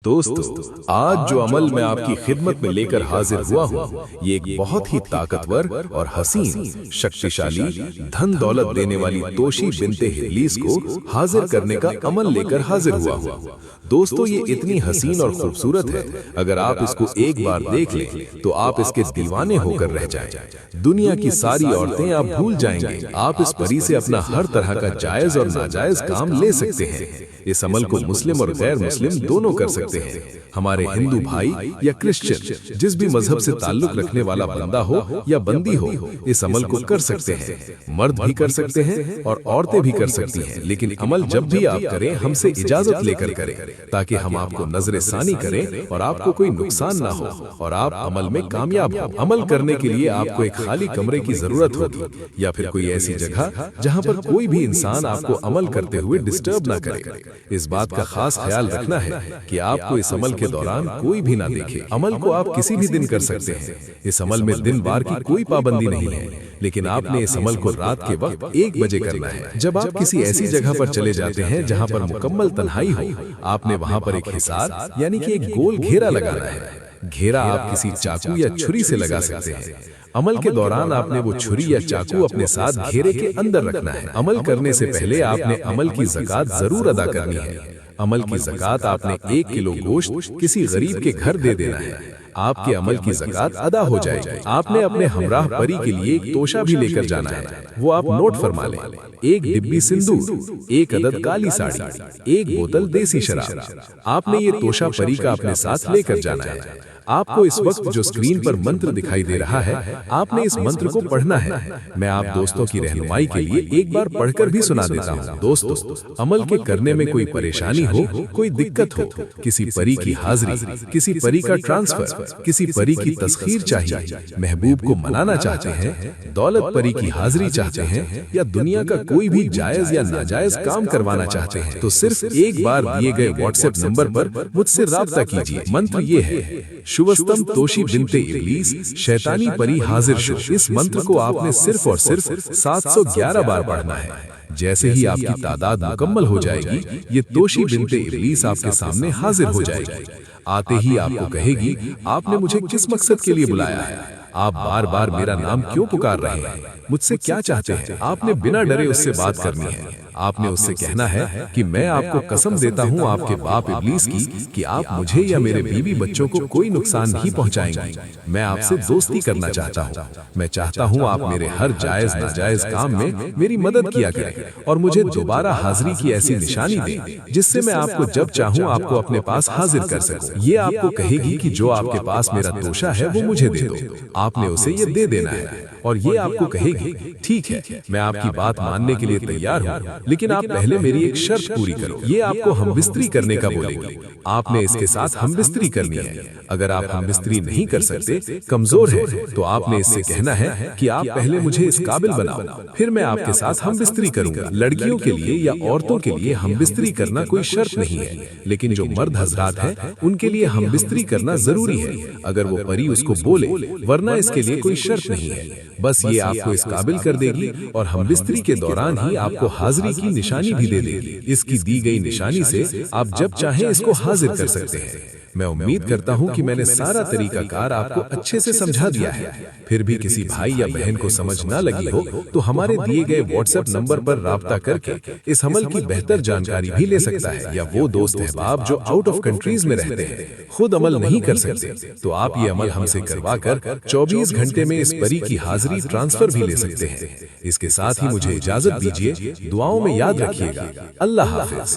दोस्तों, आज जो अमल मैं आपकी खिदमत में लेकर हाजिर हुआ हूँ, ये एक बहुत ही ताकतवर और हसीन, शक्तिशाली, धन दौलत देने वाली तोशी बिन्ते हिर्लीस को हाजिर करने का अमल लेकर हाजिर हुआ हूँ। दोस्तों, ये इतनी हसीन और खूबसूरत है, अगर आप इसको एक बार देख लें तो आप इसके दीवाने होकर रह जाएं। दुनिया की सारी औरतें आप भूल जाएंगे। आप इस परी से अपना हर तरह का जायज और नाजायज काम ले सकते हैं। इस अमल को मुस्लिम और गैर मुस्लिम दोनों कर सकते हैं। हमारे हिंदू भाई या क्रिश्चियन, जिस भी मजहब से ताल्लुक रखने वाला बंदा हो या बंदी हो, इस अमल को कर सकते हैं। मर्द भी कर सकते हैं और औरतें भी कर सकती हैं, लेकिन अमल जब भी आप करें हमसे इजाजत लेकर करें, ताकि हम आपको नजर सानी करें और आपको कोई नुकसान ना हो और आप अमल में कामयाब हो। अमल करने के लिए आपको एक खाली कमरे की जरूरत होगी या फिर कोई ऐसी जगह जहां पर कोई भी इंसान आपको अमल करते हुए डिस्टर्ब ना करे। इस बात का खास ख्याल रखना है कि आपको इस अमल के दौरान कोई भी ना देखे। अमल को आप किसी भी दिन कर सकते हैं। इस अमल में दिन बार की कोई पाबंदी नहीं है, लेकिन आपने इस अमल को रात के वक्त 1 बजे करना है। जब आप किसी ऐसी जगह पर चले जाते हैं जहां पर मुकम्मल तन्हाई हो, आपने वहां पर एक हिसार यानी कि एक गोल घेरा लगाना है। घेरा आप किसी चाकू या छुरी से लगा सकते हैं। अमल के दौरान आपने वो छुरी या चाकू अपने साथ घेरे के अंदर रखना है। अमल करने से पहले आपने अमल की ज़कात जरूर अदा करनी है। अमल की ज़कात आपने 1 किलो गोश्त किसी गरीब के घर दे देना है। आपके अमल की ज़कात अदा हो जाएगी। आपने अपने हमराह परी के लिए एक तोशा भी लेकर जाना है, वो आप नोट फरमा लें। 1 डिब्बी सिंदूर, 1 अदद काली साड़ी, 1 बोतल देसी शराब। आपने ये तोशा परी का अपने साथ लेकर जाना है। आपको इस वक्त जो स्क्रीन पर मंत्र दिखाई दे रहा है, आपने इस मंत्र को पढ़ना है। मैं आप दोस्तों की रहनुमाई के लिए एक बार पढ़कर भी सुना देता हूँ। दोस्तों, अमल के करने में कोई परेशानी हो, कोई दिक्कत हो, किसी परी की हाजिरी, किसी परी का ट्रांसफर, किसी परी की तस्खीर चाहिए, महबूब को मनाना चाहते हैं, दौलत परी की हाजिरी चाहते हैं, या दुनिया का कोई भी जायज या नाजायज काम करवाना चाहते हैं, तो सिर्फ एक बार दिए गए व्हाट्सएप नंबर पर मुझसे राब्ता कीजिए। मंत्र ये है, शुभस्तम तोशी बिन्ते इब्लीस शैतानी परी हाजिर शु। इस मंत्र को आपने सिर्फ और सिर्फ 711 बार पढ़ना है। जैसे ही आपकी तादाद मुकम्मल हो जाएगी, ये तोशी बिन्ते इब्लीस आपके सामने हाजिर हो जाएगी। आते ही आपको कहेगी, आपने मुझे किस मकसद के लिए बुलाया है? आप बार बार मेरा नाम क्यों पुकार रहे हैं? मुझसे क्या चाहते हैं? आपने बिना डरे उससे बात करनी है। आपने उससे कहना है कि मैं आपको कसम देता हूँ आपके बाप इब्लीस की कि आप मुझे या मेरे बीवी बच्चों को कोई नुकसान नहीं पहुँचाएंगे। मैं आपसे दोस्ती करना चाहता हूँ। मैं चाहता हूँ आप मेरे हर जायज नाजायज काम में मेरी मदद किया करें और मुझे दोबारा हाजिरी की ऐसी निशानी दें जिससे मैं आपको जब चाहूँ आपको अपने पास हाजिर कर सकूँ। ये आपको कहेगी कि जो आपके पास मेरा तोशा है वो मुझे दे दो। आपने उसे ये दे देना है और ये आपको कहेगी, ठीक है, मैं आपकी बात मानने के लिए तैयार हूँ, लेकिन आप पहले मेरी एक शर्त पूरी करो। ये आपको हमबिस्तरी करने का बोलेगी। आपने इसके साथ हमबिस्तरी करनी है। अगर आप हमबिस्तरी नहीं कर सकते, कमजोर है, तो आपने इससे कहना है कि आप पहले मुझे इस काबिल बनाओ, फिर मैं आपके साथ हमबिस्तरी करूंगा। लड़कियों के लिए या औरतों के लिए हमबिस्तरी करना कोई शर्त नहीं है, लेकिन जो मर्द हजरात हैं उनके लिए हमबिस्तरी करना जरूरी है, अगर वो परी उसको बोले, वरना इसके लिए कोई शर्त नहीं है। बस ये आपको इस काबिल कर देगी और हमबिस्तरी के दौरान ही आपको हाजिरी की निशानी भी दे देगी। इसकी दी गई निशानी से आप जब चाहें इसको हाजिर कर सकते हैं। मैं उम्मीद करता हूं कि मैंने सारा तरीकाकार आपको अच्छे से समझा दिया है। फिर भी किसी भाई या बहन को समझ ना लगी हो तो हमारे दिए गए व्हाट्सएप नंबर पर राब्ता करके इस अमल की बेहतर जानकारी भी ले सकता है। या वो दोस्त अहबाब जो आउट ऑफ कंट्रीज में रहते हैं, खुद अमल नहीं कर सकते, तो आप ये अमल हमसे करवा कर 24 घंटे में इस परी की हाजिरी ट्रांसफर भी ले सकते हैं। इसके साथ ही मुझे इजाजत दीजिए। दुआओं में याद रखिएगा। अल्लाह हाफिज।